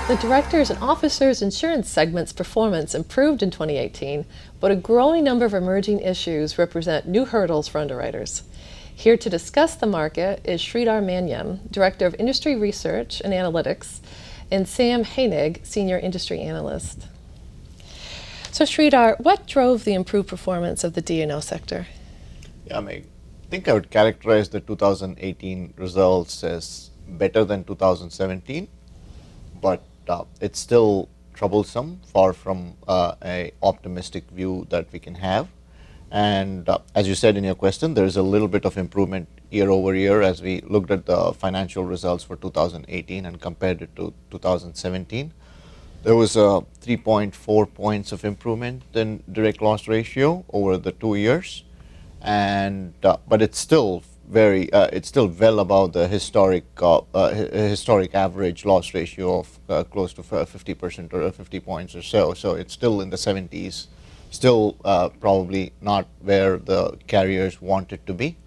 The directors and officers insurance segment's performance improved in 2018, but a growing number of emerging issues represent new hurdles for underwriters. Here to discuss the market is Sridhar Manyem, Director of Industry Research and Analytics, and Sam Hanig, Senior Industry Analyst. So Sridhar, what drove the improved performance of the D&O sector? Yeah, I think I would characterize the 2018 results as better than 2017, but it's still troublesome, far from an optimistic view that we can have. And as you said in your question, there is a little bit of improvement year over year as we looked at the financial results for 2018 and compared it to 2017. There was a 3.4 points of improvement in direct loss ratio over the 2 years, and but it's still well above the historic average loss ratio of close to 50% or 50 points or so. So it's still in the 70s, still probably not where the carriers want it to be.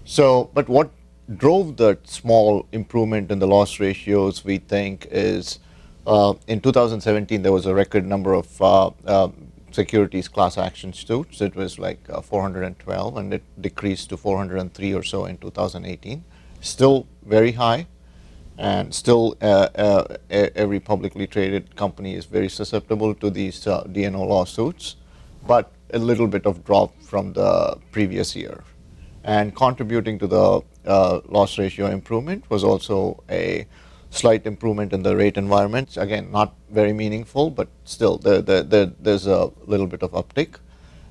So, but what drove that small improvement in the loss ratios, we think, is in 2017 there was a record number of securities class action suits. It was like 412, and it decreased to 403 or so in 2018. Still very high, and still every publicly traded company is very susceptible to these D&O lawsuits, but a little bit of drop from the previous year. And contributing to the loss ratio improvement was also a slight improvement in the rate environment. Again, not very meaningful, but still there's a little bit of uptick.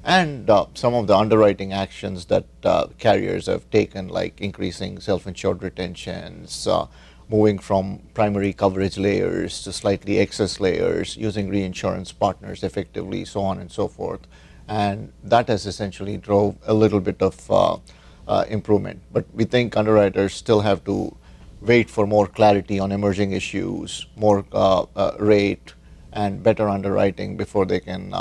And some of the underwriting actions that carriers have taken, like increasing self-insured retentions, moving from primary coverage layers to slightly excess layers, using reinsurance partners effectively, so on and so forth. And that has essentially drove a little bit of improvement. But we think underwriters still have to wait for more clarity on emerging issues, more rate, and better underwriting before they can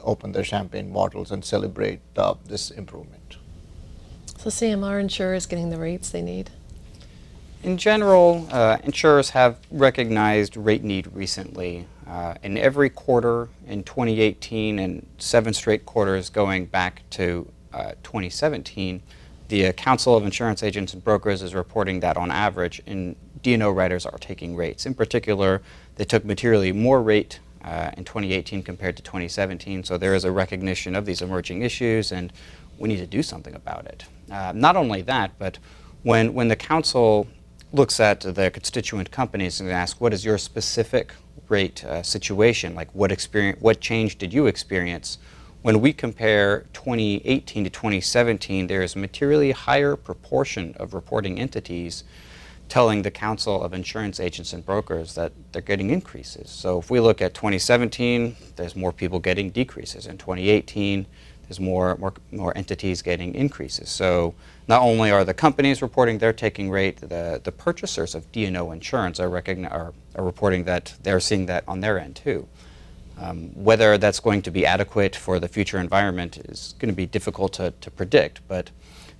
open their champagne bottles and celebrate this improvement. So Sam, are insurers getting the rates they need? In general, insurers have recognized rate need recently. In every quarter in 2018 and 7 straight quarters going back to 2017, the Council of Insurance Agents and Brokers is reporting that on average, D&O writers are taking rates. In particular, they took materially more rate in 2018 compared to 2017, so there is a recognition of these emerging issues, and we need to do something about it. Not only that, but when the Council looks at the constituent companies and asks, what is your specific rate situation, like what change did you experience? When we compare 2018 to 2017, there is a materially higher proportion of reporting entities telling the Council of Insurance Agents and Brokers that they're getting increases. So if we look at 2017, there's more people getting decreases. In 2018, there's more entities getting increases. So not only are the companies reporting they're taking rate, the purchasers of D&O insurance are reporting that they're seeing that on their end too. Whether that's going to be adequate for the future environment is going to be difficult to predict, but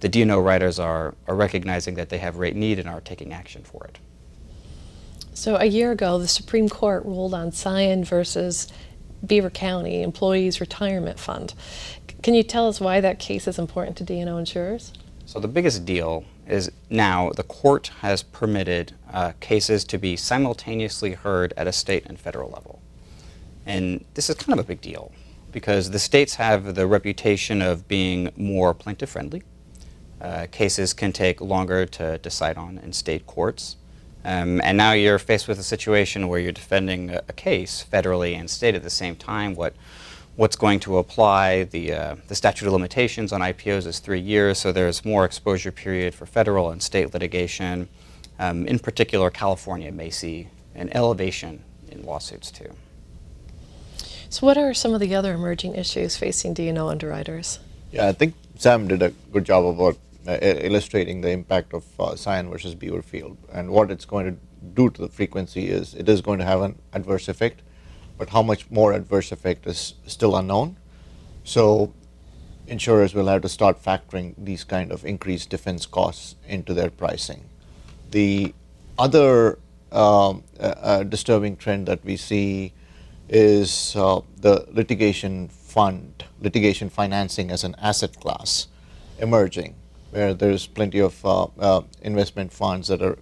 the D&O writers are recognizing that they have rate need and are taking action for it. So a year ago, the Supreme Court ruled on Scion versus Beaver County Employees Retirement Fund. Can you tell us why that case is important to D&O insurers? So the biggest deal is now the court has permitted cases to be simultaneously heard at a state and federal level. And this is kind of a big deal because the states have the reputation of being more plaintiff-friendly. Cases can take longer to decide on in state courts. And now you're faced with a situation where you're defending a case federally and state at the same time. What's going to apply? The statute of limitations on IPOs is 3 years, so there's more exposure period for federal and state litigation. In particular, California may see an elevation in lawsuits too. So what are some of the other emerging issues facing D&O underwriters? Yeah, I think Sam did a good job about illustrating the impact of Scion versus Beaverfield. And what it's going to do to the frequency is it is going to have an adverse effect, but how much more adverse effect is still unknown. So insurers will have to start factoring these kind of increased defense costs into their pricing. The other disturbing trend that we see is the litigation financing as an asset class emerging, where there's plenty of investment funds that are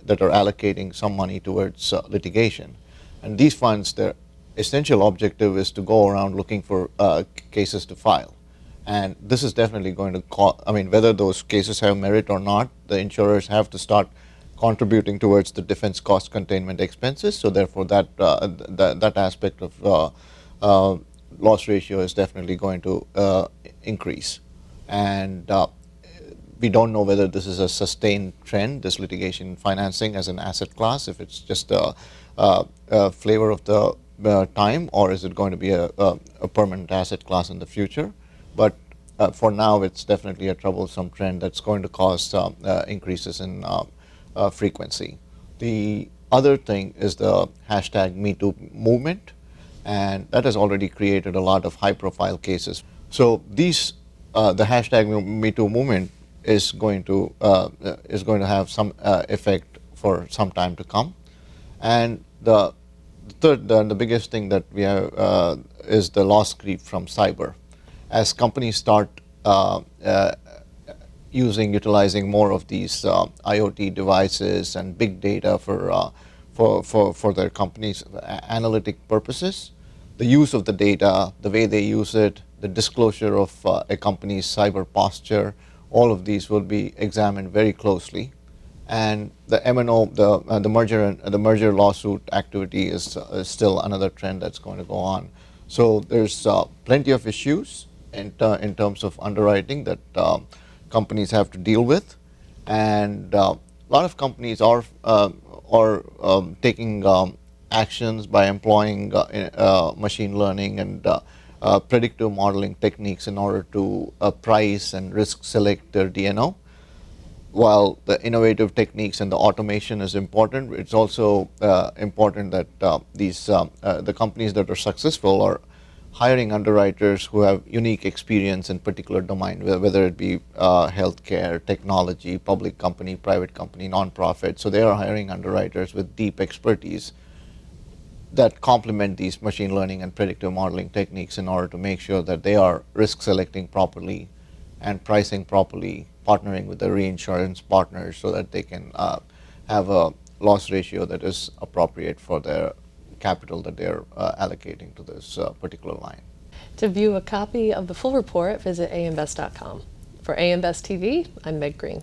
allocating some money towards litigation, and these funds, their essential objective is to go around looking for cases to file. And this is definitely going to I mean, whether those cases have merit or not, the insurers have to start contributing towards the defense cost containment expenses. So therefore, that aspect of loss ratio is definitely going to increase. And we don't know whether this is a sustained trend, this litigation financing as an asset class, if it's just a flavor of the time, or is it going to be a permanent asset class in the future. But for now, it's definitely a troublesome trend that's going to cause increases in frequency. The other thing is the hashtag #MeToo movement, and that has already created a lot of high-profile cases. So these, the hashtag #MeToo movement is going to have some effect for some time to come. And the third, the biggest thing that we have is the loss creep from cyber. As companies start utilizing more of these IoT devices and big data for their companies' analytic purposes, the use of the data, the way they use it, the disclosure of a company's cyber posture, all of these will be examined very closely. And the M&O, the merger lawsuit activity is still another trend that's going to go on. So there's plenty of issues in terms of underwriting that companies have to deal with, and a lot of companies are taking actions by employing machine learning and predictive modeling techniques in order to price and risk select their D&O. While the innovative techniques and the automation is important, it's also important that the companies that are successful are hiring underwriters who have unique experience in particular domain, whether it be healthcare, technology, public company, private company, nonprofit. So they are hiring underwriters with deep expertise that complement these machine learning and predictive modeling techniques in order to make sure that they are risk selecting properly and pricing properly, partnering with the reinsurance partners so that they can have a loss ratio that is appropriate for their capital that they're allocating to this particular line. To view a copy of the full report, visit ambest.com. For AM Best TV, I'm Meg Green.